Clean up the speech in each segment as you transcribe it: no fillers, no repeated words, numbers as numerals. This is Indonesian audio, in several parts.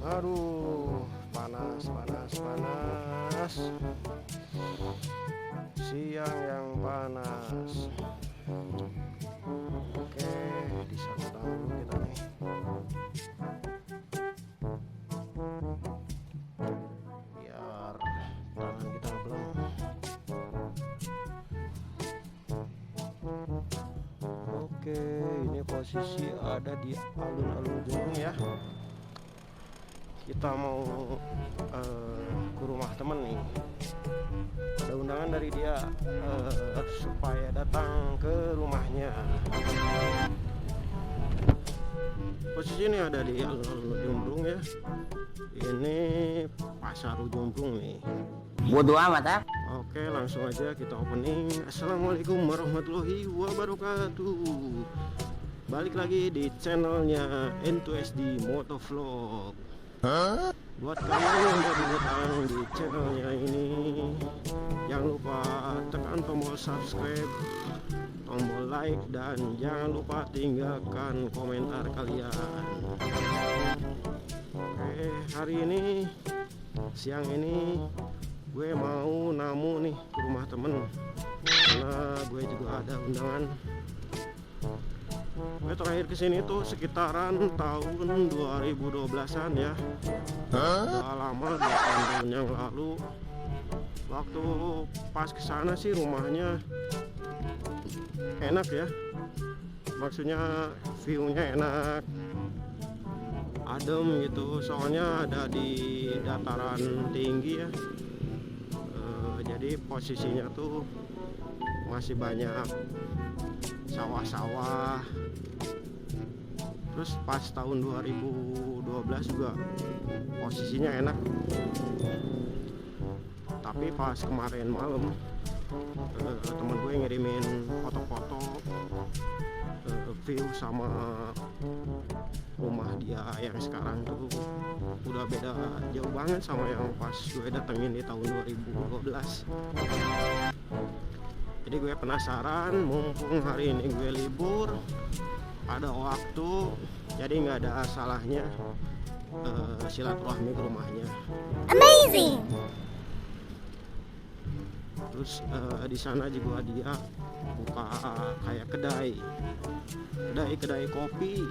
Aduh, panas, panas, panas. Siang yang panas. Oke, disantap dulu kita nih. Biar tangan kita belum. Oke, ini posisi ada di alun-alun gunung ya. Kita mau ke rumah temen nih. Ada undangan dari dia supaya datang ke rumahnya. Posisi ini ada di alun-alun Ujung ya. Ini pasar Ujung nih. Bodoh amat ah. Oke, langsung aja kita opening. Assalamualaikum warahmatullahi wabarakatuh. Balik lagi di channelnya N2SD Motovlog. Buat kalian yang baru datang di channelnya ini, jangan lupa tekan tombol subscribe, tombol like, dan jangan lupa tinggalkan komentar kalian. Oke, hari ini siang ini gue mau namu nih ke rumah temen, karena gue juga ada undangan. Gue terakhir kesini tuh sekitaran tahun 2012an ya. Udah lama, 8 tahun yang lalu. Waktu pas kesana sih rumahnya enak ya, maksudnya view-nya enak, adem gitu, soalnya ada di dataran tinggi ya. Jadi posisinya tuh masih banyak sawah-sawah. Terus pas tahun 2012 juga posisinya enak. Tapi pas kemarin malam temen gue ngirimin foto-foto view sama rumah dia yang sekarang tuh udah beda jauh banget sama yang pas gue datengin di tahun 2012. Jadi gue penasaran, mumpung hari ini gue libur, ada waktu, jadi nggak ada salahnya silaturahmi ke rumahnya. Amazing. Terus di sana juga dia buka kayak kedai kopi.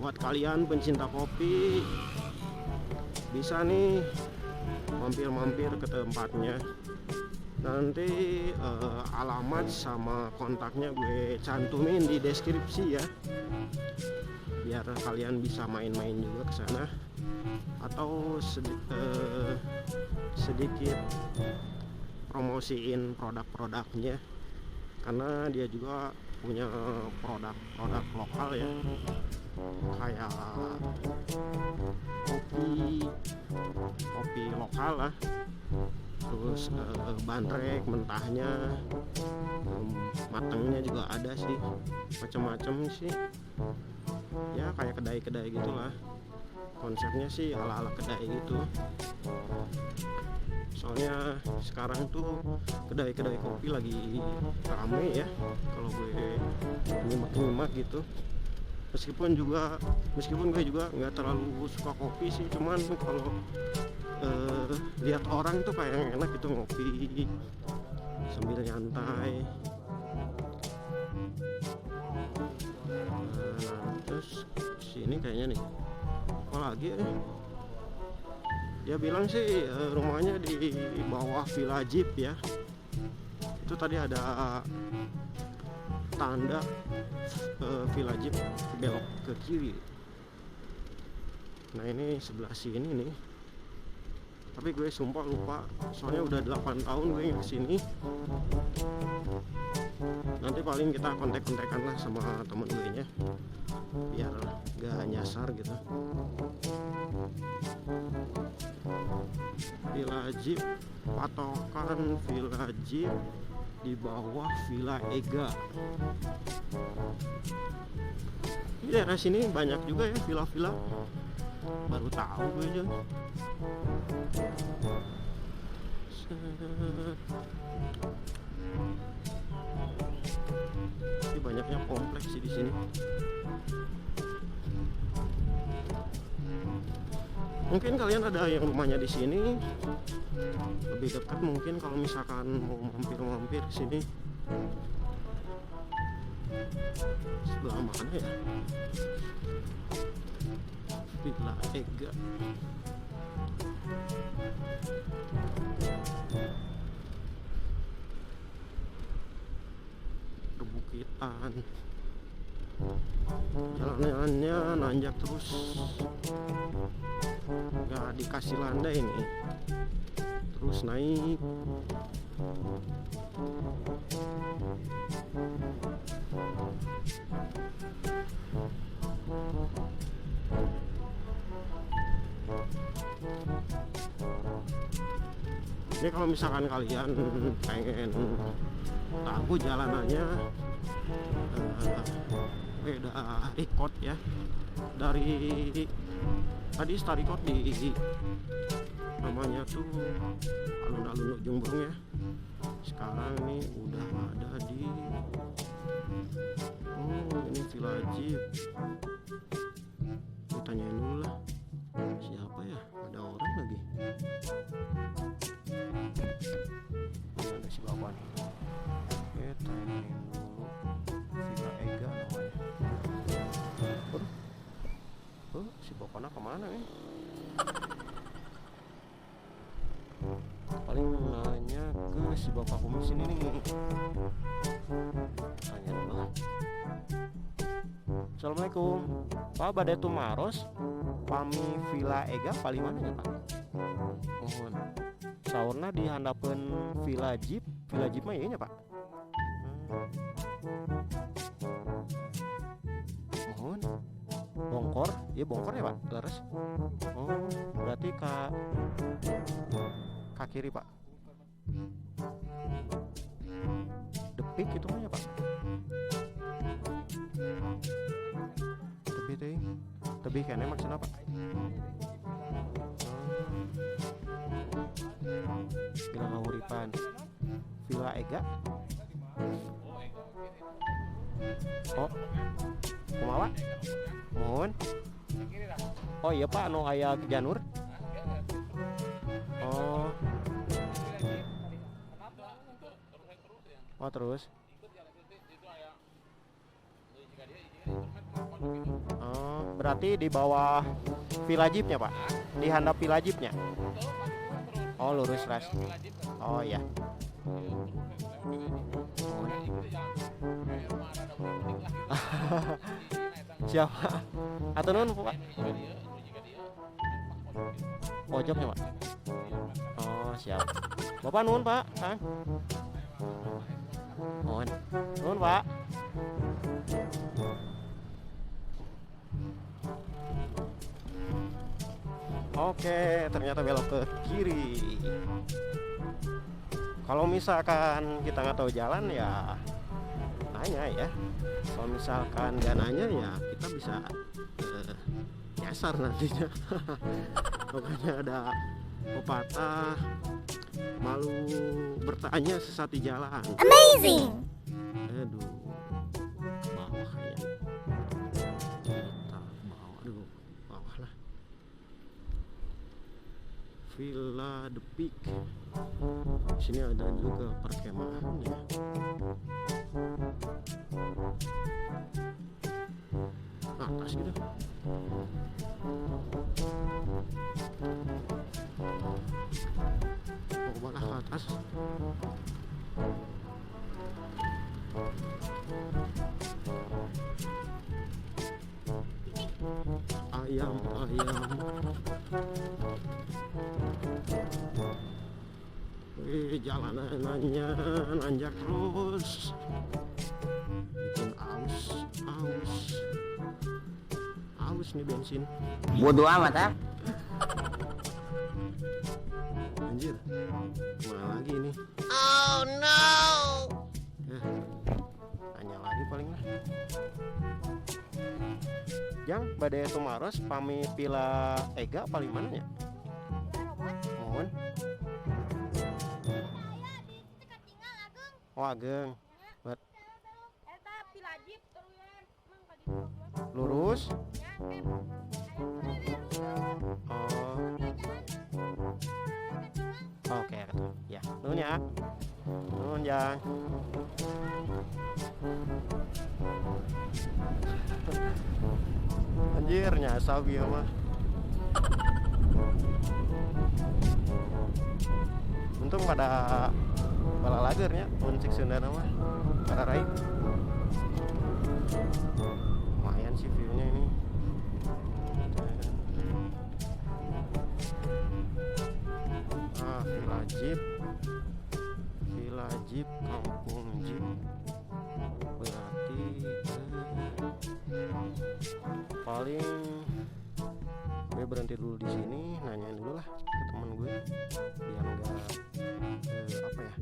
Buat kalian pencinta kopi, bisa nih mampir ke tempatnya. Nanti alamat sama kontaknya gue cantumin di deskripsi ya, biar kalian bisa main-main juga ke sana, atau sedikit promosiin produk-produknya, karena dia juga punya produk lokal ya, kayak kopi lokal lah. Terus bandrek mentahnya, matangnya juga ada sih, macam-macam sih ya, kayak kedai-kedai gitulah. Konsepnya sih ala-ala kedai gitu. Soalnya sekarang tuh kedai-kedai kopi lagi rame ya, kalau gue nyimak-nyimak gitu. Meskipun gue juga nggak terlalu suka kopi sih, cuman kalau lihat orang tuh kayak yang enak gitu ngopi sambil nyantai. Terus sini kayaknya nih, apa lagi ya? Dia bilang sih rumahnya di bawah Villa Jeep ya. Itu tadi ada tanda Villa Jeep, belok ke kiri. Nah ini sebelah sini nih. Tapi gue sumpah lupa, soalnya udah 8 tahun gue nggak kesini. Nanti paling kita kontek-kontekan lah sama temen gue nya, biar gak nyasar gitu. Villa Jeep, patokan Villa Jeep di bawah Villa Ega. Di daerah sini banyak juga ya villa-villa, baru tahu gue aja. Ini banyaknya kompleks sih di sini. Mungkin kalian ada yang rumahnya di sini lebih dekat, mungkin kalau misalkan mau mampir-mampir sini. Sebelah mana ya? Villa Ega. Perbukitan. Jalan-jalannya nanjak terus, nggak dikasih landai nih, terus naik. Ini kalau misalkan kalian pengen tahu jalanannya, udah record ya dari tadi, start record di namanya tuh alun-alun Ujung Berung ya. Sekarang nih udah ada di ini Villa Jeep. Ditanyain dulu lah, siapa ya, ada orang lagi. Ini ada si bapak nih. Oke, tanyain dulu. Villa Ega namanya. Si bapaknya kemana nih? Paling nanya ke si bapak kumis ini nih. Tanya dulu. Assalamualaikum Pak, badai Tumaros pami Villa Ega paling mana ya Pak? Mohon saurna di handapeun Villa Jeep. Villa Jeep mah iya Pak. Mohon Bongkor, iya Bongkor ya Pak, leres. Oh, berarti kak kiri Pak. Depik itu mah ya Pak. Tebih kene maksudnya Pak. Villa Ngahuripan, Villa Ega. Oh, kumaha? Mohon. Oh iya Pak, anu aya ke Janur. Oh. Oh terus. Oh, berarti di bawah Villa Jeepnya Pak, di handap Villa Jeepnya. Oh lurus ras. Oh iya. Siapa? Atau nun Pak? Pojoknya Pak. Oh siap. Bapak nun Pak, Kang. Nun Pak. Oke, ternyata belok ke kiri. Kalau misalkan kita nggak tahu jalan ya nanya ya. Kalau misalkan nggak nanya ya kita bisa nyasar nantinya. Pokoknya ada pepatah, malu bertanya sesat di jalan. Amazing. Aduh, ke bawah kayaknya. Bawah, aduh, bawah lah. Villa The Peak. Sini ada juga perkemahan ya. Atas gitu. Coba ke atas. Ayam. Jalanannya nanjak terus, bikin aus nih bensin. Bodoh amat ah. Anjir, mana lagi nih? Oh no. Tanya lagi paling lah. Yang badai Tumaros pami Villa Ega paling mana ya? Mohon. Oh Ageng. Lurus. Oh, oke ya. Nuhun ya. Nuhun Jang. Anjir nyasar dia mah. Untung pada bala lagernya muncik Sundana mah. Pada raib. Lumayan sih view-nya ini. Villa Jeep Kampung Jeep. Berarti paling gue berhenti dulu di sini, nanyain dulu lah ke temen gue biar nggak apa ya,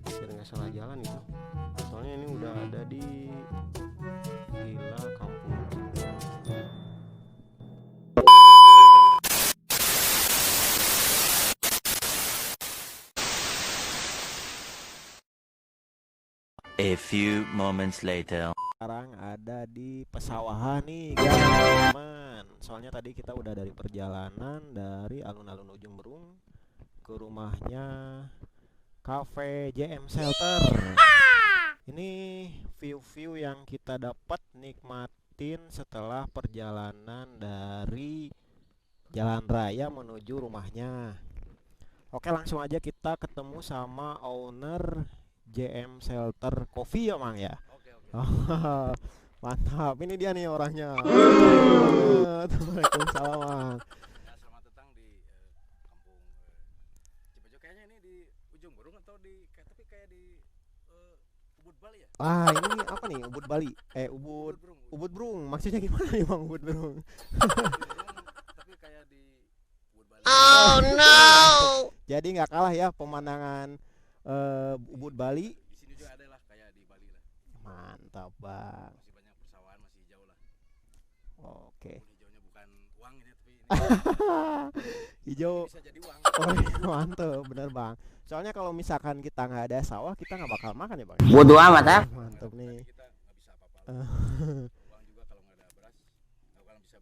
biar nggak salah jalan gitu. Soalnya ini udah ada di Villa Kampung Jeep. A few moments later. Sekarang ada di pesawahan nih guys, teman. Soalnya tadi kita udah dari perjalanan dari alun-alun Ujung Berung ke rumahnya Cafe JM Shelter. Ini view-view yang kita dapat nikmatin setelah perjalanan dari jalan raya menuju rumahnya. Oke, langsung aja kita ketemu sama owner JM Shelter Coffee ya Mang ya. Oh, mantap, ini dia nih orangnya. Waalaikumsalam Mang. Ya, selamat datang di kampung Cipajo. Kayaknya ini di Ujung Berung atau tapi kayak di Ubud Bali ya? Ah, ini apa nih? Ubud Bali. Ubud Berung. Maksudnya gimana nih Bang Ubud Berung? Tapi kayak di Ubud Bali. Oh no! Jadi nggak kalah ya pemandangan Ubud Bali. Di sini juga ada lah kayak di Bali lah. Mantap Bang. Masih banyak persawahan, masih hijau lah. Oke. Hijaunya bukan uang ini, tapi ini Hijau. bisa jadi uang. Oh iya, mantap, bener Bang. Soalnya kalau misalkan kita nggak ada sawah, kita nggak bakal makan ya Bang. Bodoh amat ah. Mantap nih. Kita nggak bisa apa-apa. Uang juga kalau nggak ada beras nggak akan bisa.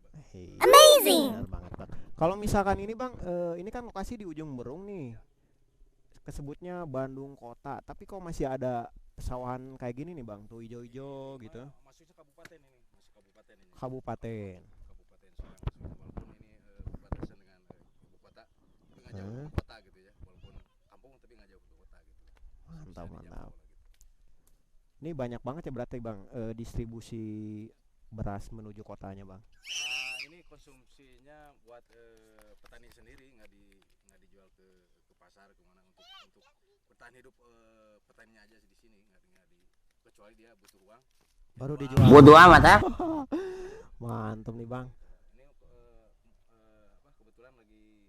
Amazing. Bener banget Bang. Kalau misalkan ini Bang, ini kan lokasi di Ujung Berung nih. Kesebutnya Bandung Kota, tapi kok masih ada pesawahan kayak gini nih Bang, tuh hijau-hijau gitu. Masuknya kabupaten ini, masuk kabupaten ini. Kabupaten. Walaupun ini berbatasan dengan ibu kota, tapi nggak jauh ke kota gitu ya. Walaupun kampung tapi nggak jauh ke kota gitu. Mantap, Bisa mantap. dijangkau lah gitu. Ini banyak banget ya berarti Bang, distribusi beras menuju kotanya Bang. Ini konsumsinya buat petani sendiri, nggak dijual ke pasar kemana untuk bertahan hidup petaninya aja di sini, kecuali dia butuh uang. Baru dijual. Bodoh amat ah. Mantap nih Bang. Ini kebetulan lagi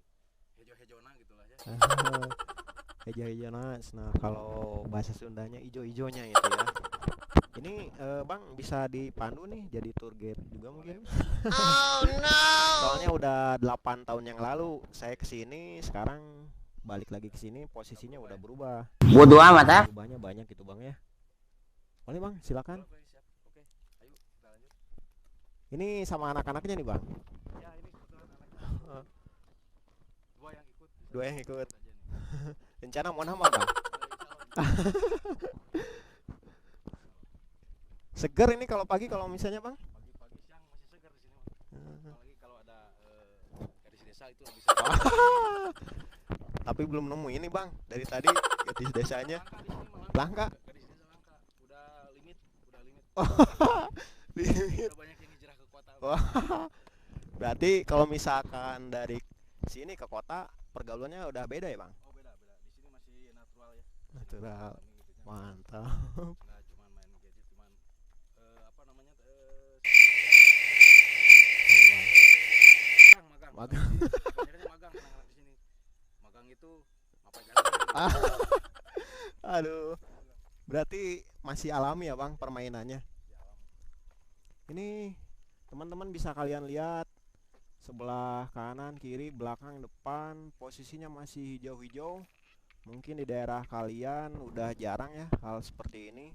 hejo-hejona gitulah ya. Hijau-hijau nas. Nah, kalau bahasa Sundanya ijo-ijonya itu ya. Ini Bang bisa dipandu nih jadi tour guide juga mungkin. Oh no! Soalnya udah 8 tahun yang lalu saya kesini, sekarang balik lagi ke sini posisinya udah berubah. Bodoh amat ah. Berubahnya banyak gitu Bang ya. Boleh Bang, silakan. Oke, siap. Oke, ayo kita lanjut. Ini sama anak-anaknya nih Bang. Ya, ini kebetulan anaknya. Dua yang ikut. Dua yang ikut. Aja nih. Rencana mau nama Bang? Seger ini kalau pagi kalau misalnya Bang? Pagi-pagi siang masih segar di sini, Bang. Apalagi kalau ada gadis desa itu bisa. Tapi belum nemu ini Bang. Dari tadi gadis desanya Langka langka. di sini, gadis desa langka. Udah limit. Limit. Udah banyak yang hijrah ke kota. Wah. Berarti kalau misalkan dari sini ke kota pergaulannya udah beda ya Bang? Oh, beda. Di sini masih natural ya. Natural. Alami gitu ya. Mantap. Nggak cuma main gadget, apa namanya? Magang. Akhirnya magang anak-anak di sini. Magang itu apa jalan? Aduh. Berarti masih alami ya Bang permainannya. Ini teman-teman bisa kalian lihat sebelah kanan, kiri, belakang, depan posisinya masih hijau-hijau. Mungkin di daerah kalian udah jarang ya hal seperti ini.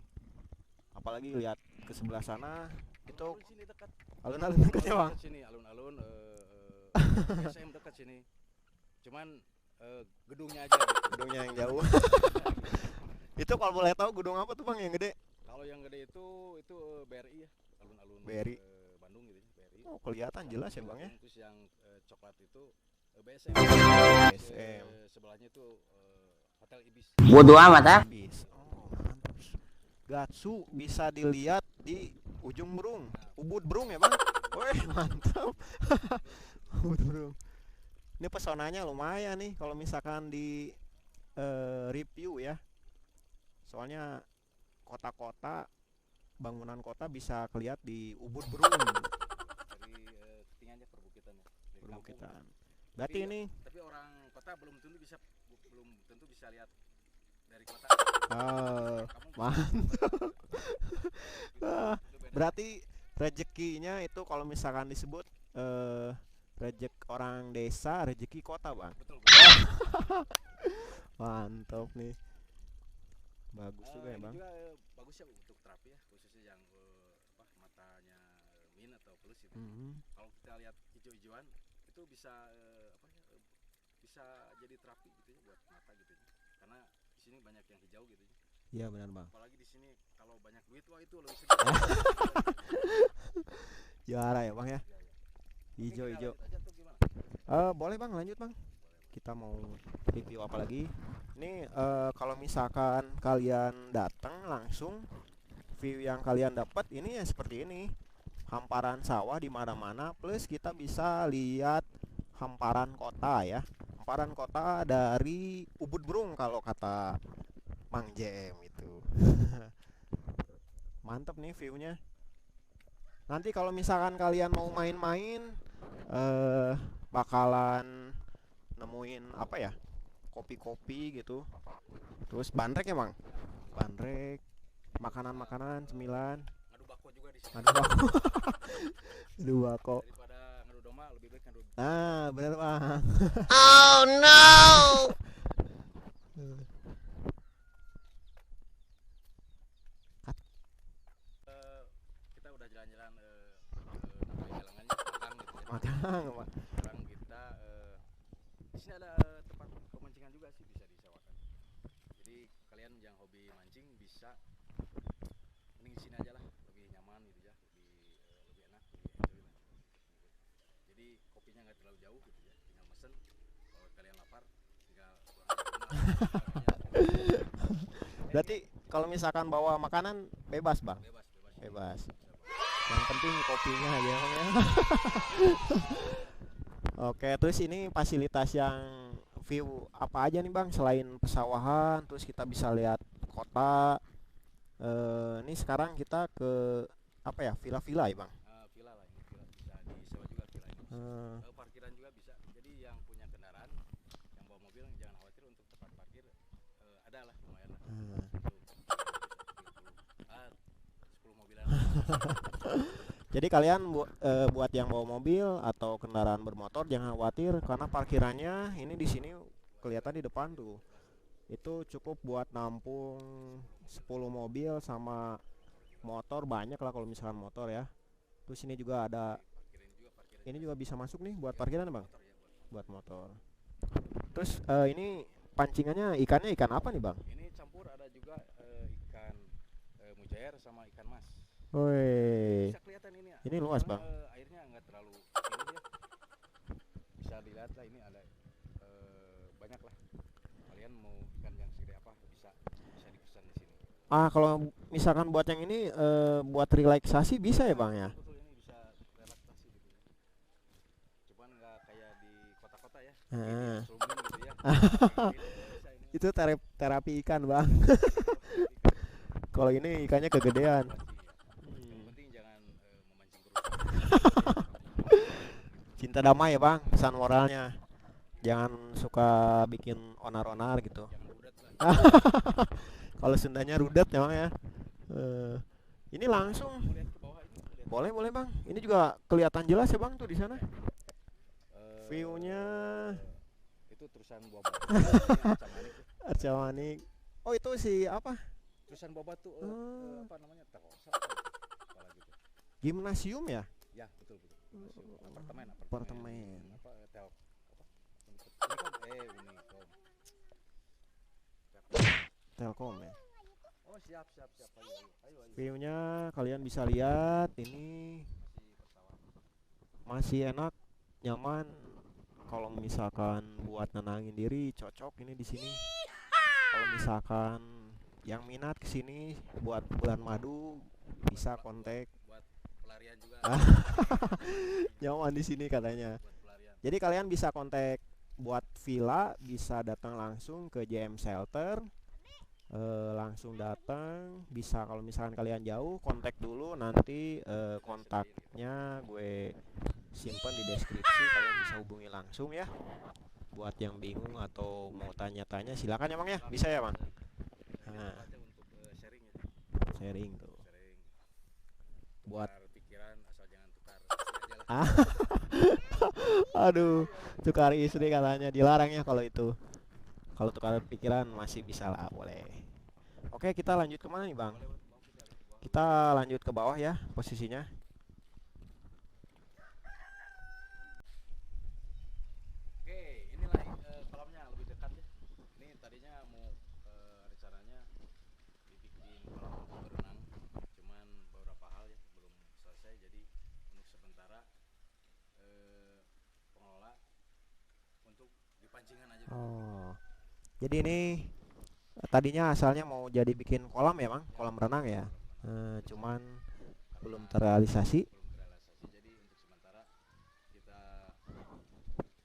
Apalagi lihat ke sebelah sana itu Sini dekat. alun-alun dekat ya Bang. Sini alun-alun BSM dekat sini. Cuman gedungnya aja gitu. Gedungnya yang jauh. Itu kalau boleh tahu gedung apa tuh Bang yang gede? Kalau yang gede itu BRI ya, alun-alun BRI. Bandung gitu ya, BRI. Oh, kelihatan jelas ya Bang ya. Terus yang coklat itu BSM. BSM. Sebelahnya itu Hotel Ibis. Bodo amat ah. Bis. Oh, mantap. Gatsu bisa dilihat di ujung Berung. Ubud Berung ya Bang? Wih, mantap. Ubud Berung. Ini pesonanya lumayan nih kalau misalkan di review ya. Soalnya kota-kota, bangunan kota bisa kelihat di Ubud Berung. Dari ketinggiannya perbukitannya. Dari Perbukitan. kampung. Berarti ini Tapi orang kota belum tentu bisa lihat dari kota. oh, Kamu mantap. Ah, itu beda. berarti rezekinya itu kalau misalkan disebut rezeki orang desa, rezeki kota Bang. Betul. Mantap nih. Bagus juga ya Ini Bang. juga bagus ya untuk terapi ya, khususnya yang matanya min atau plus itu. Mhm. Kalau kita lihat hijau-hijauan itu bisa bisa jadi terapi gitu ya buat mata gitu ya. Karena di sini banyak yang hijau gitu ya. Iya benar Bang. Apalagi di sini kalau banyak duit wah itu lebih sedih. Juara ya Bang ya. Iya, iya. Oke, Hijau-hijau. kita lanjut aja tuh gimana? Boleh Bang, lanjut Bang. Kita mau review apa lagi? Ini kalau misalkan kalian datang langsung, view yang kalian dapat ini ya seperti ini. Hamparan sawah di mana-mana, plus kita bisa lihat hamparan kota ya. Hamparan kota dari Ubud Berung kalau kata Mang Jem itu. Mantep nih viewnya. Nanti kalau misalkan kalian mau main-main, bakalan nemuin apa ya, kopi-kopi gitu, terus bandrek ya Bang, bandrek, makanan-makanan cemilan, Ngadu bako juga di sini. ngadu bako. Ngadu bako. Daripada ngadu domba lebih baik ngadu. Nah bener Bang. Oh no! Kita udah jalan-jalan jalanannya Magang gitu ya. Magang Bang. Sekarang kita di sini ada tempat pemancingan juga sih, bisa disewakan. Jadi kalian yang hobi mancing bisa mending di sini aja lah, lebih nyaman gitu ya, lebih enak, lebih enjoy lah. Jadi kopinya nggak terlalu jauh gitu ya, tinggal mesen. Kalau kalian lapar tinggal pulang aja ke rumah. Berarti kalau misalkan bawa makanan bebas Bang, Bebas. bebas. Yang penting kopinya aja Bang ya. Oke, terus ini fasilitas yang view apa aja nih Bang selain pesawahan, terus kita bisa lihat kota. Ini sekarang kita ke apa ya, villa-villa ya Bang? Villa lah ini, villa bisa disewa juga villa ini. Parkiran juga bisa. Jadi yang punya kendaraan, yang bawa mobil jangan khawatir untuk tempat parkir, ada lah lumayan lah. Untuk 10 mobilan. Jadi kalian buat yang bawa mobil atau kendaraan bermotor jangan khawatir karena parkirannya ini di sini kelihatan di depan tuh. Itu cukup buat nampung 10 mobil sama motor, banyak lah kalau misalkan motor ya. Terus ini juga ada, ini juga bisa masuk nih buat parkiran Bang, buat motor. Terus ini pancingannya ikannya ikan apa nih Bang? Ini campur ada juga ikan mujair sama ikan mas. Woi, Bisa kelihatan ini. ini luas Soalnya, Bang. airnya nggak terlalu ini ya. Bisa dilihat lah ini ada banyak lah. Kalian mau ikan yang segede apa bisa dipesan di sini. Kalau misalkan buat yang ini buat relaksasi bisa ya Bang ya? Betul, ini bisa relaksasi gitu ya. Cuman nggak kayak di kota-kota ya. Heeh. Swimming gitu ya. Bisa ini. Itu terapi ikan Bang. Kalau ini ikannya kegedean. Yang penting jangan memancing kerusuhan. Cinta damai ya Bang, pesan moralnya. Jangan suka bikin onar-onar gitu. Jangan udat lah. Kalau Sundanya rudet ya Bang ya. Ini langsung. Mau lihat ke bawah ini, lihat. Boleh Bang. Ini juga kelihatan jelas ya Bang tuh di sana. View-nya Itu terusan boba. Camanik tuh. Arca Manik. Oh itu si apa? Terusan boba tuh apa namanya? Takosa. Apa gitu. Gimnasium ya? Ya, betul. Apartemen, Apartemen. apa tel apa Unicom. Telkom ya. Oh siap siap siap, ayo. View-nya kalian bisa lihat ini Masih pesawat. masih enak, nyaman. Kalau misalkan buat nenangin diri cocok ini di sini. Kalau misalkan yang minat kesini buat bulan madu bisa kontak. Buat pelarian juga. Ah, nyaman di sini katanya. Buat pelarian. Jadi kalian bisa kontak buat villa, bisa datang langsung ke JM Shelter. Langsung datang, bisa kalau misalkan kalian jauh kontak dulu, nanti kontaknya gue simpan di deskripsi, kalian bisa hubungi langsung ya. Buat yang bingung atau mau tanya-tanya silakan ya Bang ya, bisa ya Bang. Ini Nah, tempatnya untuk sharing ya. sharing tuh. Sharing. Buat Tukar pikiran asal jangan tukar istri aja lah. ah, aduh, tukar istri katanya dilarang ya kalau itu. Kalau tukar pikiran masih bisa lah, boleh. Oke, kita lanjut kemana nih Bang? Boleh, mau kita lihat ke bawah. Kita lanjut ke bawah ya posisinya. Oke, inilah kolamnya lebih dekat ya. Ini tadinya mau rencananya dibikin kolam untuk berenang, cuman beberapa hal ya belum selesai. Jadi untuk sementara pengelola untuk dipancingan aja dulu. Oh, jadi ini tadinya asalnya mau jadi bikin kolam ya Bang, kolam renang ya. Cuman belum terrealisasi. Belum terrealisasi. Jadi untuk sementara kita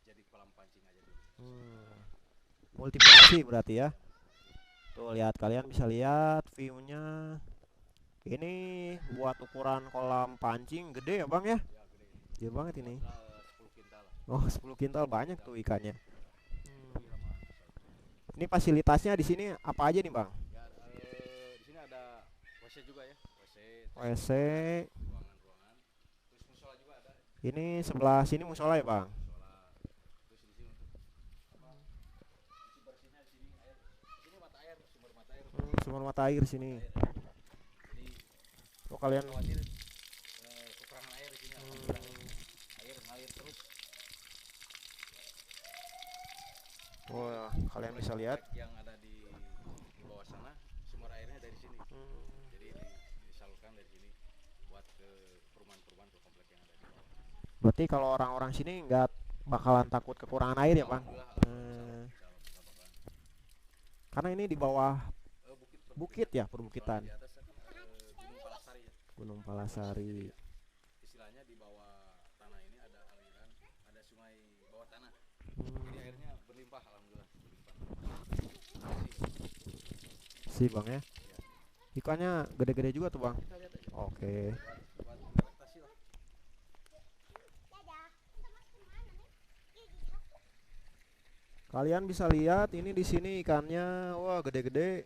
jadi kolam pancing aja dulu. Multifungsi berarti ya. Tuh lihat, kalian bisa lihat view-nya. Ini buat ukuran kolam pancing gede ya Bang ya. Ya gede. Gede banget ini. 10 kintal lah. Oh, 10 kintal banyak tuh ikannya. Lebih lah Mas. Ini fasilitasnya di sini apa aja nih Bang? Ya di sini ada WC juga ya. WC, WC. ruangan-ruangan. Terus musola juga ada. Ini sebelah sini musola ya Bang. Musola. Terus di sini untuk apa? Isi bersihnya di sini air. Di sini mata air, sumber mata air. Sumber mata air sini. Jadi Oh kalian. khawatir kekurangan air di sini. Air ngalir terus. Oh, kalian bisa lihat. Yang ada di bawah sana sumber airnya dari sini. Jadi disalurkan dari sini buat ke perumahan-perumahan ke komplek yang ada di bawah. Berarti kalau orang-orang sini nggak bakalan takut kekurangan air ya Bang? Alhamdulillah, bisa bakalan. Karena ini di bawah Bukit bukit ya, perbukitan. di atas kan Gunung Palasari ya. Gunung Palasari. Istilahnya di bawah tanah ini ada aliran, ada sungai bawah tanah. Jadi airnya berlimpah, alhamdulillah berlimpah. Sih Bang ya. Ikannya gede-gede juga tuh Bang. Kita lihat aja Oke. buat adaptasi lah. Kalian bisa lihat ini di sini ikannya, wah gede-gede.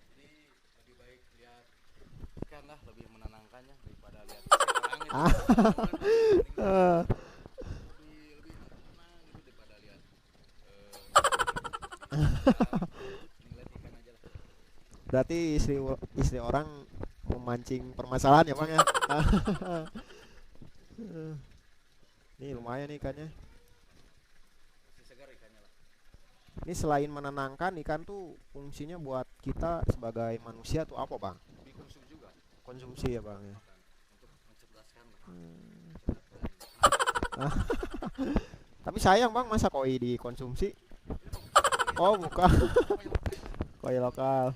Jadi lebih baik lihat ikan lah, lebih menenangkannya daripada lihat orang itu. Ah. Eh, lebih tenang gitu daripada lihat ngeliat ikan aja lah. Berarti istri orang memancing permasalahan ya Bang ya. Ini lumayan nih ikannya. Masih segar ikannya lah. Ini selain menenangkan, ikan tuh fungsinya buat kita sebagai manusia tuh apa Bang? Dikonsum juga Konsumsi ya Bang ya. makan untuk mencerdaskan lah. Tapi sayang Bang, masa koi dikonsumsi? Oh bukan, koi lokal.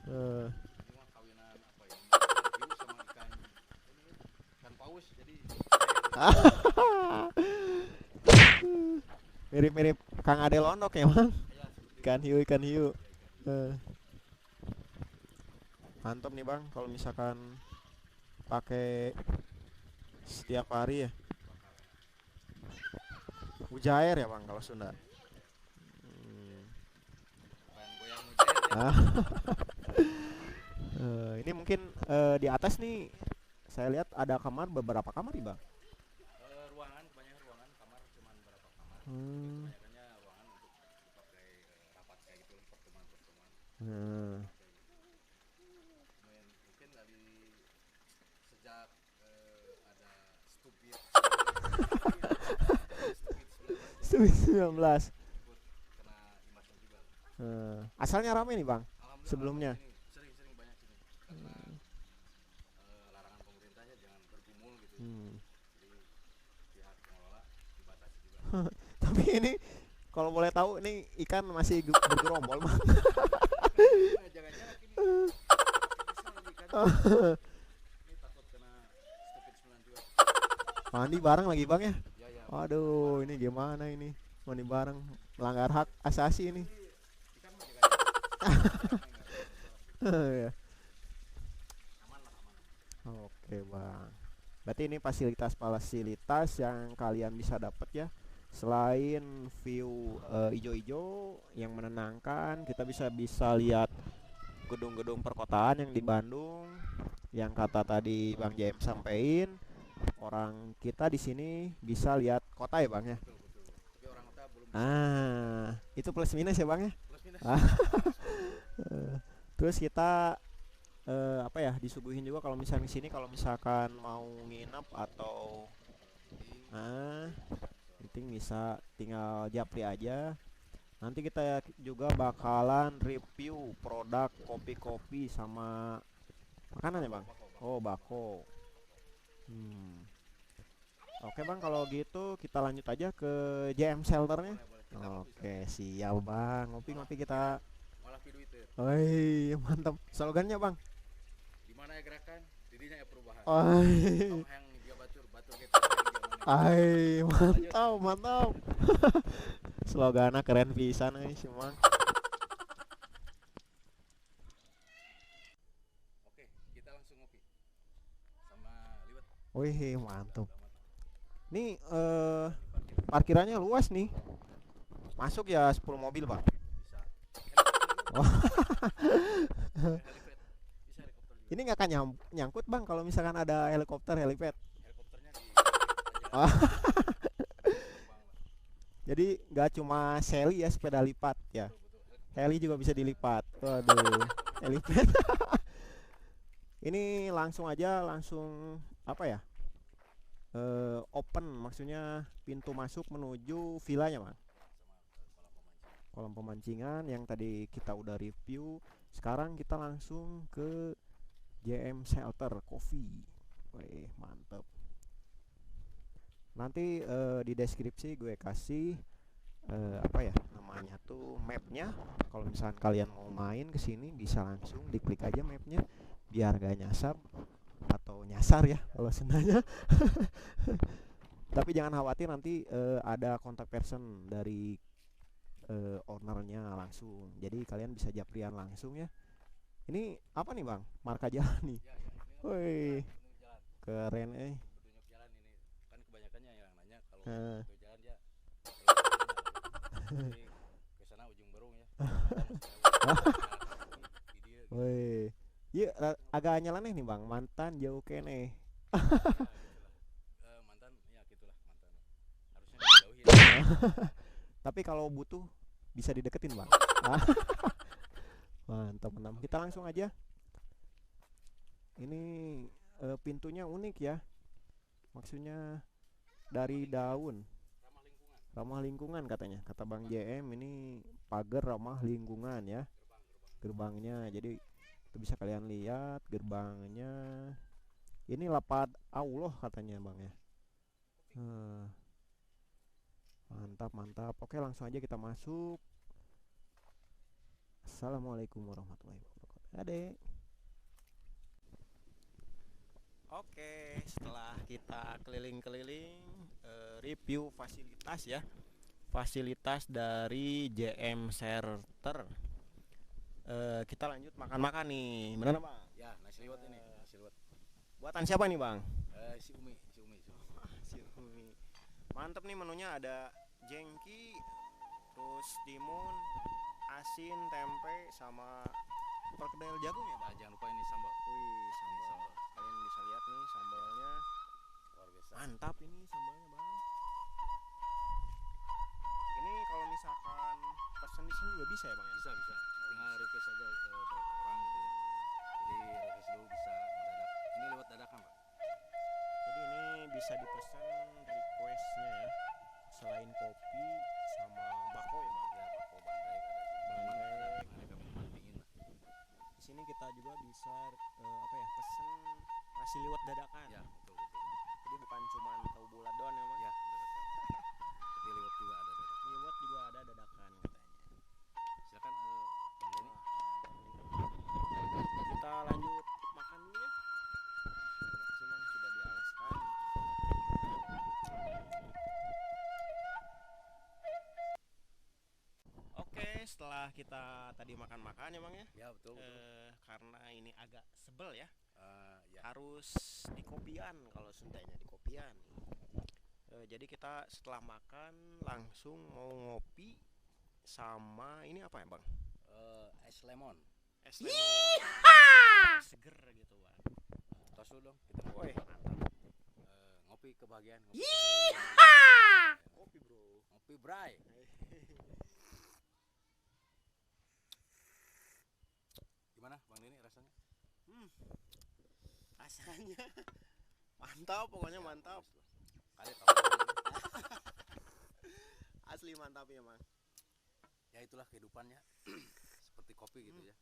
Ini mah kawinan apa ya? Hiu sama ikan paus jadi Mirip-mirip Kang Ade Londok ya Bang. ya seperti Ikan hiu, ikan hiu. Mantap nih Bang, kalau misalkan pakai setiap hari ya. Mujair ya Bang kalau Sunda. bahan goyang mujair ya. Ah. Ini mungkin di atas nih saya lihat ada kamar, beberapa kamar nih Bang. Ruangan kebanyakan ruangan, kamar cuman berapa kamar. Hmm. Kebanyakannya ruangan untuk dipakai rapat kayak gitu, pertemuan-pertemuan. Nah, Mungkin dari sejak ada stupid COVID-19. ikut kena imbasnya juga. Asalnya rame nih Bang Alhamdulillah sebelumnya. ini sering banyak sini karena larangan pemerintahnya jangan bergumul gitu. Jadi pihak pengelola dibatasi juga. Tapi ini kalau boleh tahu nih ikan masih bergerombol Bang. Jangan-jangan ini besar lagi kan. Ini takut kena COVID-19 juga. Mandi bareng lagi Bang ya. Ya ya. Aduh, ini gimana ini? Mandi bareng melanggar hak asasi ini. Ikan mah jaga-jaga. Ya. Aman lah, aman. Oke Bang. Berarti ini fasilitas-fasilitas yang kalian bisa dapat ya. Selain view ijo-ijo yang menenangkan, kita bisa lihat gedung-gedung perkotaan yang di Bandung. Yang kata tadi Bang JM sampein, orang kita di sini bisa lihat kota ya Bang ya. Betul betul. Tapi orang kota belum Itu plus minus ya Bang ya. plus minus. Terus kita apa ya, disuguhin juga kalau misalnya di sini kalau misalkan mau nginep atau penting bisa tinggal japri aja. Nanti kita juga bakalan review produk kopi-kopi sama makanan ya Bang. Oh bako. Oke Bang, kalau gitu kita lanjut aja ke JM Shelternya. Oke siap Bang, ngopi-ngopi kita. Malah video itu. Woi mantap. Slogannya Bang. Di mana ya gerakan, dirinya ya perubahan. Woi. Yang dia batu gitu. Mantap. Slogannya keren pisan nih semua. Oke, kita langsung ngopi. Sama liwet. Wih, mantap. Nih parkirannya luas nih. Masuk ya 10 mobil, Bang. Bisa. Wah. Helipad. Bisa helikopter juga. Ini nggak akan nyangkut, Bang, kalau misalkan ada helipad. Helikopternya di Wah. Jadi nggak cuma Shelly ya sepeda lipat ya. Heli juga bisa dilipat. Waduh, helipad. Ini langsung apa ya? Open, maksudnya pintu masuk menuju villanya, Bang. Kolam pemancingan yang tadi kita udah review. Sekarang kita langsung ke JM Shelter Coffee. Wih, mantep. Nanti di deskripsi gue kasih apa ya namanya tuh mapnya. Kalau misalkan kalian mau main ke sini bisa langsung diklik aja mapnya biar gak nyasar atau nyasar ya kalau senanya. Tapi jangan khawatir, nanti ada kontak person dari ownernya langsung. Jadi kalian bisa japrian langsung ya. Ini apa nih Bang? Marka jalan nih. Woi, keren Petunjuk jalan ini kan kebanyakannya yang nanya kalau ke jalan dia ke sana ujung Berung ya. Woi. Iya, agak nyeleneh nih Bang, mantan jauh kene. Mantan ya gitulah mantan. Harusnya dijauhin. Tapi kalau butuh bisa dideketin Bang. Mantap. Kita langsung aja. Ini pintunya unik ya. Maksudnya dari daun. Ramah lingkungan katanya. Kata Bang JM ini pagar ramah lingkungan ya. Gerbangnya. Jadi itu bisa kalian lihat gerbangnya. Ini lapad Allah katanya Bang ya. Mantap. Oke, langsung aja kita masuk. Assalamualaikum warahmatullahi wabarakatuh. Adek. Oke, setelah kita keliling-keliling review fasilitas ya. Fasilitas dari JM Shelter. Kita lanjut makan-makan nih. Benar Bang? Ya, nasi liwet ini, nasi liwet. Buatan siapa nih Bang? Si Umi. Si Umi. Mantep nih menunya, ada jengki, terus timun, asin, tempe, sama perkedel jagung ya Bang? Jangan lupa ini sambal. Wih, sambal. Kalian bisa lihat nih sambalnya. Luar biasa. Mantap ini sambalnya Bang. Ini kalau misalkan pesan di sini juga bisa ya Bang? Bisa. Tinggal request aja berapa orang gitu ya. Jadi request dulu bisa mendadak. Ini lewat dadakan, Pak. Jadi ini bisa dipesan requestnya ya. Selain kopi ini kita juga bisa pesen nasi liwet dadakan. Ya, betul. Jadi bukan cuma tahu bulat doang ya Bang. Ya, dadakan. Tapi liwet juga ada dadakan. Liwet juga ada dadakan katanya. Silakan Bang Denny. Kita lanjut makan dulu ya. Terima kasih Bang sudah dialaskan. Oke, setelah kita tadi makan-makan ya Bang ya. Ya, betul. Karena ini agak sebel ya. Ya. Harus di kopian, kalau Sundanya di kopian. Jadi kita setelah makan langsung mau ngopi sama ini apa ya Bang? Es lemon. Es lemon. Biar seger gitu Bang. Tos dulu dong. Kita Woi. ngopi kebahagiaan. Kopi bro. Ngopi bray. Gimana Bang Denny rasanya? Rasanya mantap, pokoknya mantap. Kali tahu. Asli mantap ya Bang. Ya itulah kehidupannya. Seperti kopi gitu ya.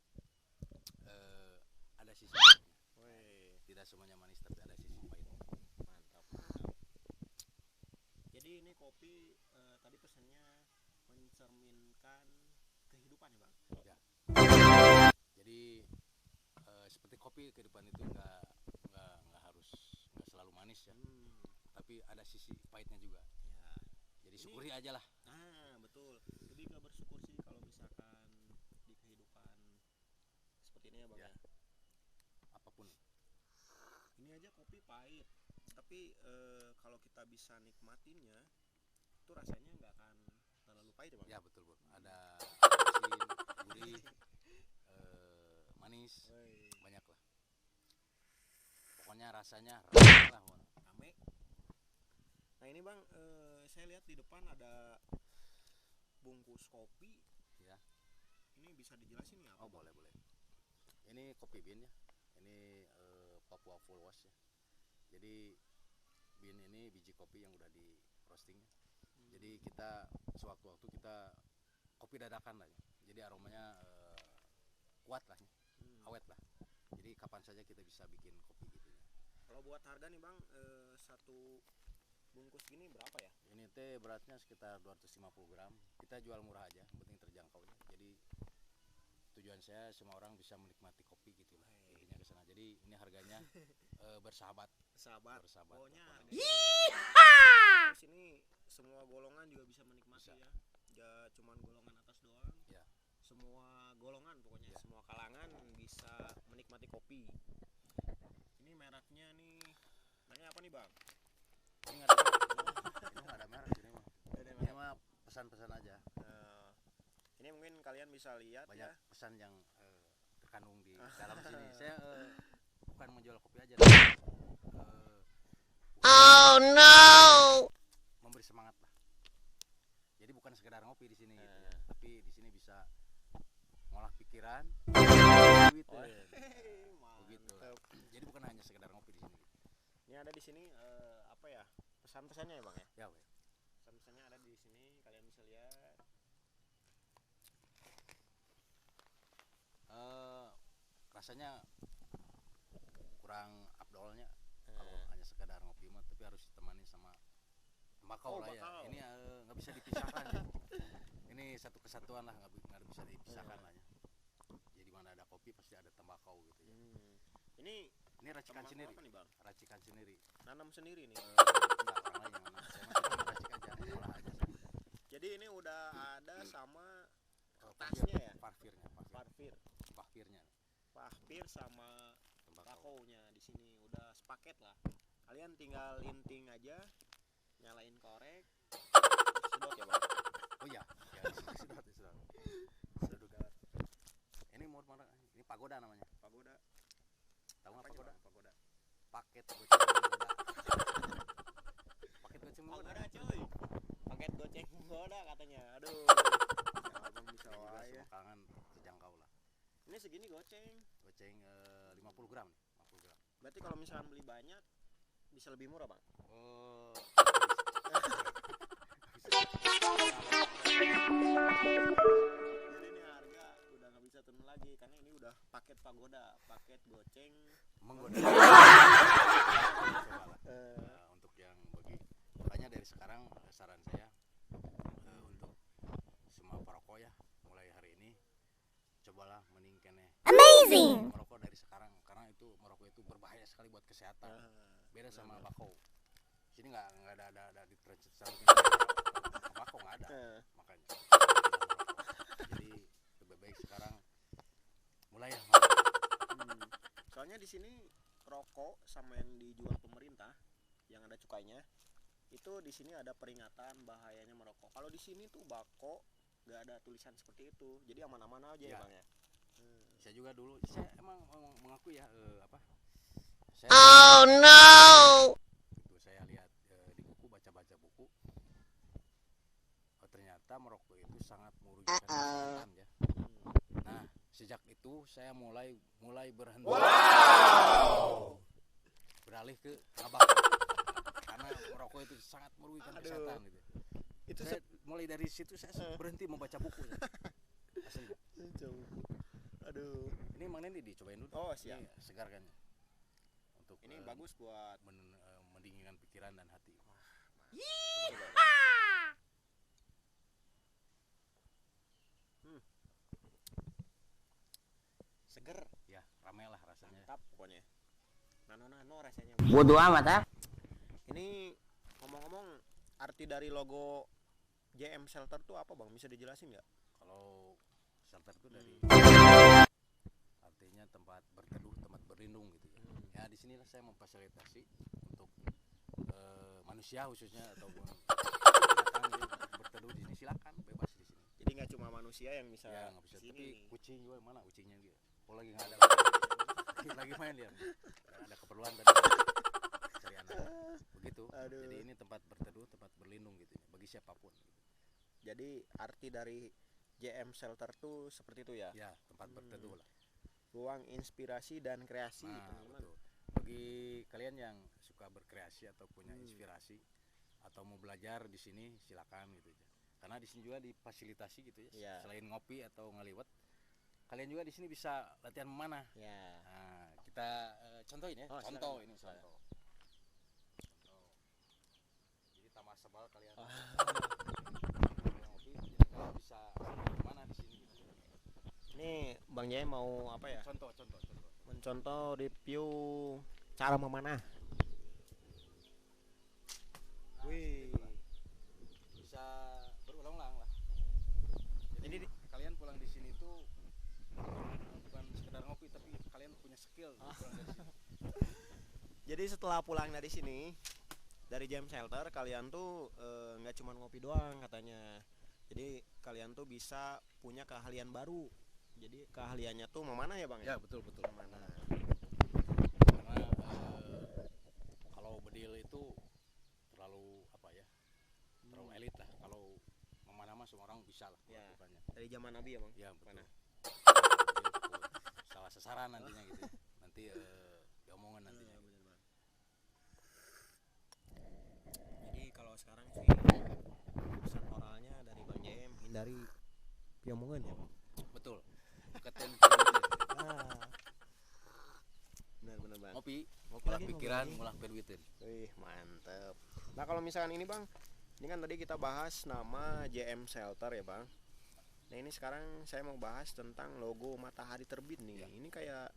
Ada sisi pahitnya. Woi, Tidak semuanya manis tapi ada sisi pahitnya. mantap. Jadi ini kopi tadi pesannya mencerminkan kehidupan ya Bang. Ya. Jadi seperti kopi kehidupan itu nggak harus nggak selalu manis ya. Tapi ada sisi pahitnya juga. Ya. Jadi syukuri aja lah. Nah, betul. Lebih ke bersyukur sih kalau misalkan di kehidupan seperti ini ya Bang Ya. ya. Apapun. Ini aja kopi pahit, tapi kalau kita bisa nikmatinnya, itu rasanya nggak akan terlalu pahit ya Bang. Ya betul Bro. Ada asin, gurih, manis, Woi, banyak lah. Pokoknya rasanya rame lah. Bro. rame. Nah ini Bang, saya lihat di depan ada bungkus kopi. Ya. Ini bisa dijelasin nggak? Oh boleh. Ini kopi bean ya. Ini Papua Full Wash ya. Jadi bean ini biji kopi yang udah di roasting ya. Jadi kita sewaktu-waktu kita kopi dadakan lah ya. Jadi aromanya kuat lah ya. Awet lah. Jadi kapan saja kita bisa bikin kopi gitu ya. Kalau buat harga nih Bang, satu bungkus gini berapa ya? Ini teh beratnya sekitar 250 gram. Kita jual murah aja, yang penting terjangkau ya. Jadi tujuan saya semua orang bisa menikmati kopi gitu lah. Intinya ke sana. Jadi ini harganya bersahabat. Bersahabat. Pokoknya lah. harganya. Terus ini semua golongan juga bisa menikmati Bisa. ya. Ya cuman golongan atas doang. Ya. Semua golongan pokoknya, Ya. semua kalangan bisa menikmati kopi. Ini mereknya nih, mereknya apa nih Bang? Ini nggak ada merek. Ini nggak ada merek ini mah. Ini mah pesan-pesan aja. Ini mungkin kalian bisa lihat Banyak ya. pesan yang terkandung di dalam sini. Saya bukan menjual kopi aja, tapi Oh no! memberi semangat lah. Jadi bukan sekedar ngopi di sini gitu ya, tapi di sini bisa ngolah pikiran, duit begitu. Jadi bukan hanya sekedar ngopi di sini. Ini ada di sini apa ya? Pesan-pesannya ya Bang ya? Ya, weh. Pesan-pesannya ada di sini, kalian bisa lihat. Rasanya kurang afdolnya kalau hanya sekedar ngopi mah, tapi harus ditemani sama tembakau lah ya. bakau. Ini nggak bisa dipisahkan ya. Ini satu kesatuan lah, nggak bisa dipisahkan lah ya. Jadi mana ada kopi pasti ada tembakau gitu ya. Ini Racikan tembakau sendiri. apa nih Bang? Racikan sendiri. Nanam sendiri nih. Enggak, orang lain yang nanam. Saya mah cuma meracik aja, ngolah aja. Jadi ini udah ada sama Parfir, kertasnya ya? parfirnya. Pahpir sama Tembakau. bakaunya di sini udah sepaket lah. Kalian tinggal linting aja, nyalain korek, sedot ya Bang. Oh iya, ya, sedot. Sedot. Ini mau mana? Ini pagoda namanya. Pagoda. Tahu nggak Apa pagoda? Bang, pagoda? Paket goceng pagoda. Paket goceng pagoda. Pagoda cuy. Paket goceng pagoda katanya. Aduh. Ya Abang bisa Ini juga wae ya. semua kalangan terjangkau lah. Ini segini goceng. Goceng 50 gram nih, 50 gram. Berarti kalau misalkan beli banyak bisa lebih murah Bang. Oh. Jadi ini harga udah nggak bisa turun lagi. lagi karena ini udah paket pagoda, paket goceng menggoda. Cobalah. Untuk yang bagi makanya dari sekarang saran saya untuk semua perokok ya mulai hari ini cobalah mending kene merokok dari sekarang karena itu merokok itu berbahaya sekali buat kesehatan. Beda sama bako. Sini nggak ada di transit bako nggak ada. Makanya jadi lebih baik sekarang mulai ya. Soalnya di sini rokok sama yang dijual pemerintah yang ada cukainya itu di sini ada peringatan bahayanya merokok. Kalau di sini tuh bako nggak ada tulisan seperti itu, jadi aman-aman aja ya bang ya. Saya juga dulu saya emang mengaku ya saya itu saya lihat di buku baca-baca buku ternyata merokok itu sangat merugikan kesehatan ya. Nah sejak itu saya mulai berhenti beralih ke tabak karena merokok itu sangat merugikan kesehatan gitu. Itu saya mulai dari situ saya berhenti membaca buku ya. Asli. Aduh. Ini Mang Nendi dicobain dulu. Oh siap. Ini segar kan. Untuk Ini bagus buat mendinginkan pikiran dan hati. Seger. Ya ramai lah rasanya. Mantap pokoknya. Nano rasanya. Bodoh amat ah. Ini ngomong-ngomong arti dari logo JM Shelter tuh apa bang? Bisa dijelasin nggak? Kalau shelter itu dari artinya tempat berteduh, tempat berlindung gitu ya. Ya di sinilah saya memfasilitasi untuk manusia khususnya ataupun binatang untuk berteduh di sini silakan bebas di sini. Jadi nggak cuma manusia yang bisa. Ya nggak bisa. Sini. Tapi kucing juga mana kucingnya gitu. Oh lagi nggak ada. Lagi main dia. Ada keperluan tadi cari anak. Begitu. Aduh. Jadi ini tempat berteduh, tempat berlindung gitu ya, bagi siapapun. Gitu. Jadi arti dari JM Shelter tuh seperti itu ya? Ya tempat berteduh lah. Ruang inspirasi dan kreasi. Nah, teman-teman. betul. Bagi kalian yang suka berkreasi atau punya inspirasi atau mau belajar di sini silakan gitu ya. Karena di sini juga difasilitasi gitu ya. Ya. Selain ngopi atau ngaliwet, kalian juga di sini bisa latihan memanah. Ya. Nah, kita contohin ya. Oh, contoh silakan. ini contoh. Jadi tambah sebal kalian. Ngopi, jadi kalian bisa memanah di sini gitu. Ini Bang Jaya mau apa ya? Contoh. Mencontoh review cara memanah. Nah, Wih. itulah. Bisa berulang-ulang lah. Jadi kalian pulang di sini tuh bukan sekedar ngopi tapi kalian punya skill pulang dari sini. Jadi setelah pulang dari sini dari JM Shelter kalian tuh nggak cuma ngopi doang katanya. Jadi kalian tuh bisa punya keahlian baru. Jadi keahliannya tuh memanah ya bang ya? Ya betul. Memanah. Karena kalau bedil itu terlalu apa ya? Terlalu elit lah. Kalau memanah mah semua orang bisa lah Ya. melakukannya. Dari zaman Nabi ya bang? Ya betul. Mana? Salah sasaran nantinya gitu. Nanti diomongin nantinya. Bener bang. Jadi kalau sekarang sih pesan moralnya dari Bang JM hindari piomongan ya bang? Betul. Deketin Bener bang. ngopi, Ngopi mulah lagi, pikiran, ngopi. mulah perwitin. Wih mantep. Nah kalau misalkan ini bang, ini kan tadi kita bahas nama JM Shelter ya bang. Nah ini sekarang saya mau bahas tentang logo matahari terbit nih. Ya. Ini kayak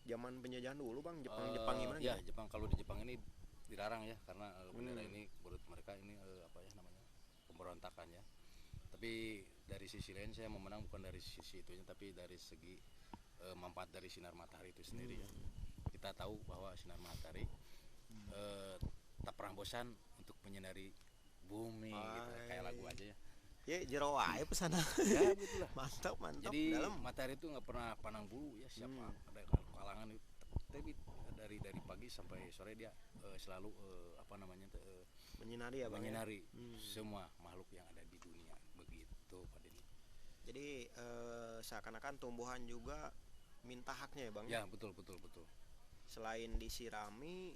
zaman penjajahan dulu bang, Jepang gimana? Ya gitu? Jepang, kalau di Jepang ini dilarang ya karena bendera ini menurut mereka ini apa ya namanya pemberontakan ya. Tapi dari sisi lain saya memandang bukan dari sisi itunya tapi dari segi manfaat dari sinar matahari itu sendiri ya. Kita tahu bahwa sinar matahari tak pernah bosan untuk menyinari bumi gitu. Kayak lagu aja ya. Ya jero wae pesana. Ya betul lah. mantap. Jadi Dalam. matahari itu nggak pernah pandang bulu ya siapa ada kalangan itu tapi dari pagi sampai sore dia selalu apa namanya Menyinari ya bang. menyinari semua makhluk yang ada di dunia begitu Pak Denny. Jadi seakan-akan tumbuhan juga minta haknya ya bang. Ya betul. Selain disirami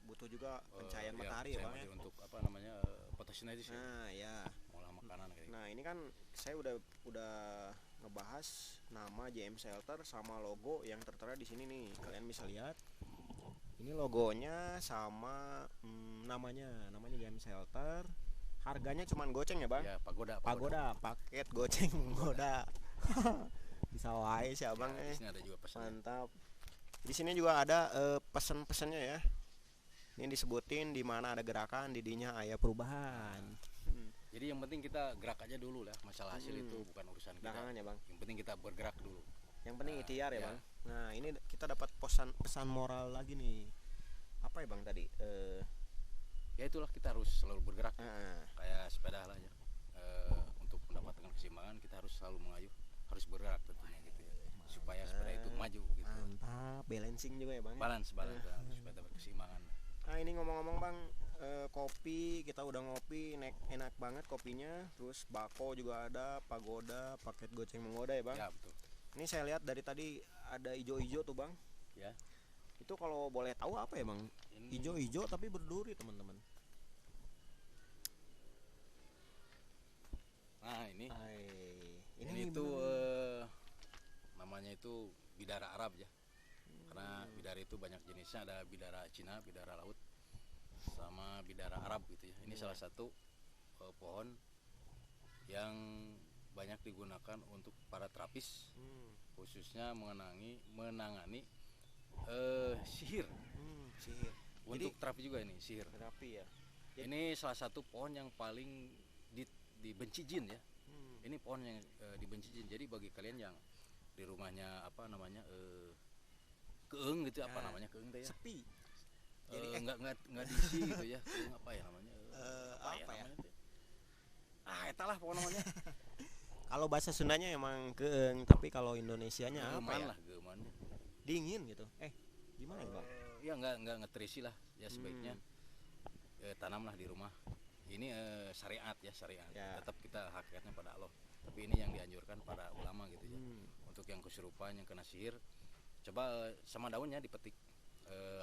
butuh juga pencahayaan matahari ya bang ya. Untuk apa namanya fotosintesis ya. Nah ya. Ngolah makanan kayak gitu. Nah ini kan saya udah ngebahas nama JM Shelter sama logo yang tertera di sini nih. Kalian bisa lihat. Ini logonya sama namanya JM Shelter. Harganya cuman goceng ya, Bang? Ya, pagoda. Paket goceng goda. Bisa wae sih Abang Di sini ada juga pesan. Mantap. Di sini juga ada pesan-pesannya ya. Ini disebutin di mana ada gerakan, didinya aya perubahan. Jadi yang penting kita gerak aja dulu lah. Masalah hasil itu bukan urusan kita. Belakangan ya, Bang. Yang penting kita bergerak dulu. Yang penting ikhtiar ya, ya. Bang. Nah, ini kita dapat pesan moral lagi nih. Apa ya, Bang tadi? Ya itulah, kita harus selalu bergerak. Kayak sepeda lah ya. Untuk mendapatkan keseimbangan kita harus selalu mengayuh, harus bergerak tentunya gitu ya. Supaya sepeda itu maju gitu. Mantap, balancing juga ya, Bang. Balance supaya dapat keseimbangan. Nah, ini ngomong-ngomong, Bang, kopi kita udah ngopi, enak banget kopinya. Terus bako juga ada, pagoda, paket goceng menggoda ya, Bang. Ya, betul. Ini saya lihat dari tadi ada ijo-ijo tuh, Bang. Ya. Itu kalau boleh tahu apa ya, Bang? Ijo-ijo tapi berduri, teman-teman. Nah, ini itu namanya itu bidara Arab ya. Karena bidara itu banyak jenisnya, ada bidara Cina, bidara laut, sama bidara Arab gitu ya. Ini salah satu pohon yang banyak digunakan untuk para terapis, khususnya menangani sihir. Sihir. Untuk terapi juga ini sihir. Terapi ya. Ini salah satu pohon yang paling dibenci jin ya. Ini pohon yang dibenci jin. Jadi bagi kalian yang di rumahnya apa namanya keeng gitu, apa namanya keeng teh ya? Sepi. Jadi enggak diisi gitu ya. Keeng apa ya namanya? Apa ya? Namanya, eta lah pokoknya namanya. Kalau bahasa Sundanya emang keeng, tapi kalau Indonesianya apa ya? Lah, geman. Dingin gitu. Gimana ya, Bang? Ya enggak ngeterisi lah. Ya sebaiknya tanamlah di rumah. Ini syariat ya, syariat. Ya. Tetap kita hakikatnya pada Allah. Tapi ini yang dianjurkan para ulama gitu ya. Untuk yang kesurupan, yang kena sihir, coba sama daunnya dipetik.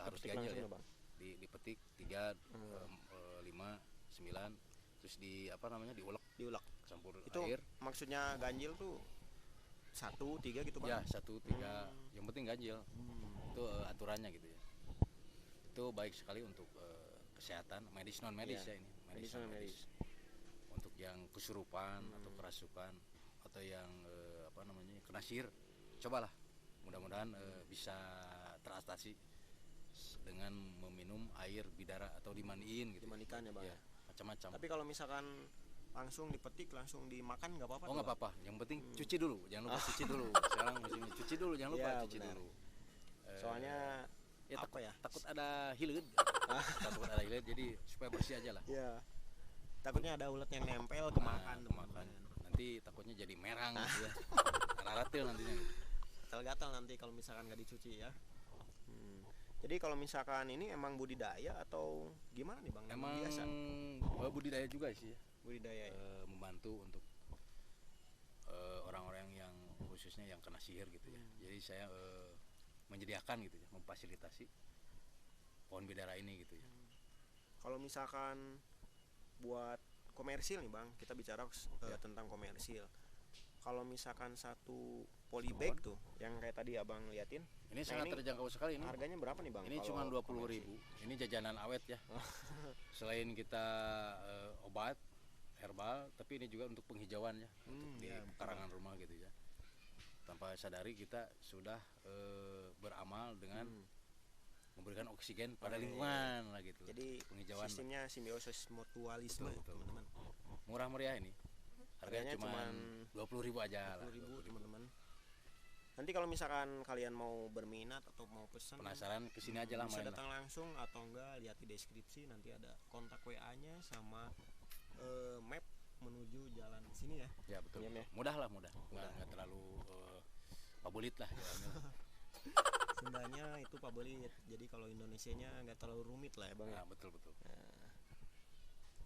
Harus diganjel ya. Bang. Dipetik 3, 5, 9, terus diulek campur Itu air. maksudnya ganjil tuh 1, 3 gitu, Bang? Ya 1, 3, yang penting ganjil. Itu aturannya gitu ya. Itu baik sekali untuk kesehatan medis, non medis ya ini. Medis. Untuk yang kesurupan atau kerasukan atau yang kena sihir, cobalah. Mudah-mudahan bisa teratasi dengan meminum air bidara atau dimandiin gitu. Dimandikan ya, Bang. Ya, macam-macam. Tapi kalau misalkan langsung dipetik, langsung dimakan nggak apa-apa? Oh, nggak apa-apa. Yang penting cuci dulu, jangan lupa cuci dulu. Sekarang musimnya cuci dulu, jangan lupa Ya, cuci benar. dulu. Soalnya Ya, takut ya? ada hilir. Takut ada hilir, jadi supaya bersih aja lah. Ya. Takutnya ada ulat yang nempel kemakan, kemakan. Nanti takutnya jadi merang gitu ya. Raratil nantinya. Gatal-gatal nanti kalau misalkan nggak dicuci ya. Jadi kalau misalkan ini emang budidaya atau gimana nih, Bang? Emang biasa budidaya juga sih ya. Budidaya ya. Membantu untuk orang-orang yang khususnya yang kena sihir gitu ya. Jadi saya menyediakan gitu ya, memfasilitasi pohon bidara ini gitu ya. Kalau misalkan buat komersil nih, Bang, kita bicara tentang komersil. Kalau misalkan satu polybag tuh yang kayak tadi Abang liatin, ini sangat terjangkau sekali ini. Harganya berapa nih, Bang? Ini cuma 20.000. Ini jajanan awet ya. Selain kita obat herbal, tapi ini juga untuk penghijauan ya, untuk di pekarangan rumah gitu ya. Tanpa sadari kita sudah beramal dengan memberikan oksigen pada lingkungan lah gitu. Jadi penghijauan sistemnya simbiosis mutualisme, teman-teman. Murah meriah ini. Harganya cuma 20.000 aja lah. 20.000, teman-teman. Nanti kalau misalkan kalian mau berminat atau mau pesan, penasaran, kesini aja lah, bisa main datang lah. langsung atau enggak lihat di deskripsi, nanti ada kontak WA-nya sama map menuju jalan sini ya. Ya betul. Ya. Mudah. Nggak terlalu pabulit lah jalannya. Sundanya itu pabelit. Jadi kalau Indonesianya nggak terlalu rumit lah ya, Bang. Nah, betul. Nah,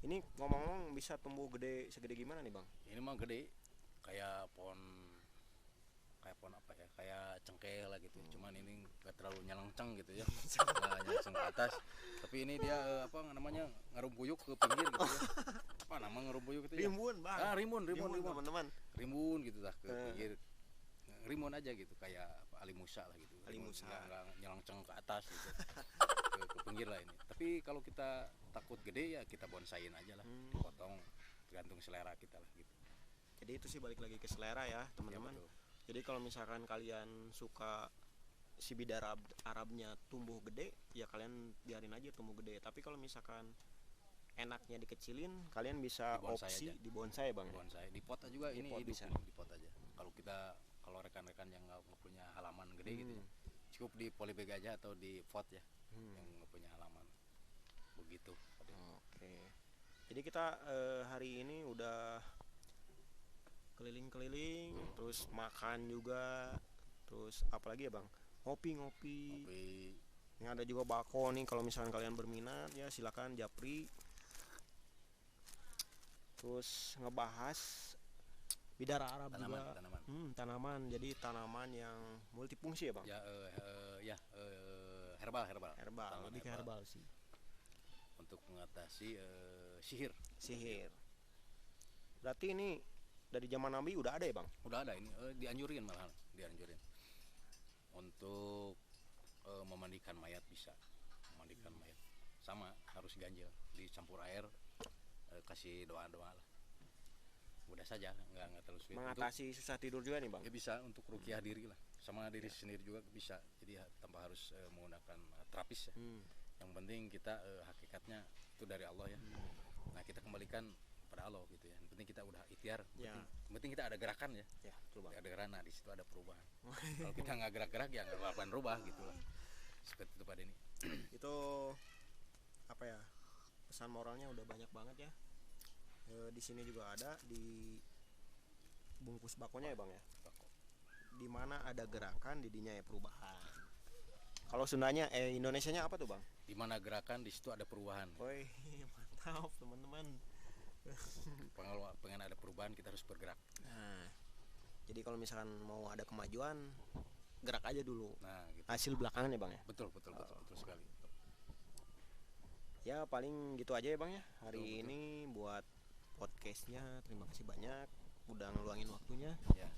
ini ngomong-ngomong bisa tumbuh segede gimana nih, Bang? Ini mah gede, kayak pohon apa ya, kayak cengkeh lah gitu. Cuman ini nggak terlalu nyalanceng gitu ya, nggak nyalanceng ke atas. Tapi ini dia ngarumpuyuk ke pinggir gitu ya. apa nama ngerumbu gitu ya? Rimbun, Bang. Rimbun Teman-teman. Rimbun gitu dah ke pinggir. Rimbun aja gitu kayak Ali Musa lah gitu. Ali Musa. Nggak nyelongceng ke atas gitu. ke pinggir lah ini. Tapi kalau kita takut gede ya kita bonsaiin aja lah. Potong tergantung selera kita lah gitu. Jadi itu sih balik lagi ke selera ya, teman-teman. betul. Jadi kalau misalkan kalian suka si bidara Arabnya tumbuh gede, ya kalian biarin aja tumbuh gede. Tapi kalau misalkan enaknya dikecilin, kalian bisa Dibonsai opsi aja. di bonsai, Bang. Bonsai di pot juga Di ini pot hidup bisa. di pot aja. Kalau rekan-rekan yang nggak punya halaman gede gitu ya, cukup di polybag aja atau di pot ya, yang nggak punya halaman. Begitu. Oke. Jadi kita hari ini udah keliling-keliling, terus makan juga, terus apalagi ya Bang? Ngopi-ngopi. Tapi Ini ada juga bako nih, kalau misalkan kalian berminat ya silakan japri. Terus ngebahas bidara Arab tanaman, juga. tanaman. Tanaman. Jadi tanaman yang multifungsi ya Bang? Herbal. Herbal, Tanaman lebih ke herbal sih. untuk mengatasi sihir. Sihir. Berarti ini dari zaman Nabi udah ada ya Bang? Udah ada ini dianjurin untuk memandikan mayat bisa. Memandikan mayat sama harus ganjil, dicampur air, kasih doa-doa lah. Mudah saja, nggak terlalu sulit. Mengatasi susah tidur juga nih Bang? Ya bisa untuk rukiah diri lah, sama diri sendiri juga bisa. Jadi tanpa harus menggunakan terapis ya. Yang penting kita hakikatnya itu dari Allah ya. Nah kita kembalikan pada Allah gitu ya. Yang penting kita udah ikhtiar. Yang penting kita ada gerakan ya. Ya, betul Bang. Ada gerakan, nah di situ ada perubahan. Kalau kita nggak gerak-gerak ya nggak akan berubah gitu lah. Seperti itu Pak Denny. Itu apa ya? Pesan moralnya udah banyak banget ya. Di sini juga ada di bungkus bakonya ya Bang ya. Di mana ada gerakan, didinya ya perubahan. Kalau Sundanya Indonesianya apa tuh Bang? Di mana gerakan di situ ada perubahan. Woi, mantap teman-teman. Kalau pengen ada perubahan kita harus bergerak. Nah, jadi kalau misalkan mau ada kemajuan, gerak aja dulu. Nah, gitu. Hasil belakangan ya Bang ya. Betul sekali. Ya paling gitu aja ya Bang ya. Hari Betul. ini buat podcastnya, terima kasih banyak udah ngeluangin waktunya. Ya.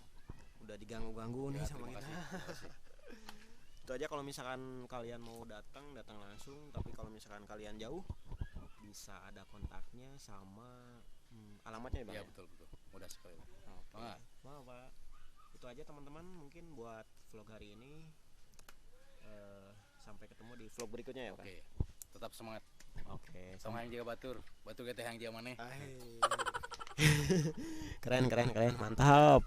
Udah diganggu-ganggu nih Ya, sama terima kita. kasih. Itu aja kalau misalkan kalian mau datang langsung. Tapi kalau misalkan kalian jauh, bisa ada kontaknya sama alamatnya ya Bang. Iya Ya? betul. Mudah sekali. Oke. Wah, Pak. Itu aja teman-teman mungkin buat vlog hari ini. Sampai ketemu di vlog berikutnya ya Pak. Oke. Tetap semangat. Oke. Sama yang jaga batur kita yang jaga maneh. Keren, mantap.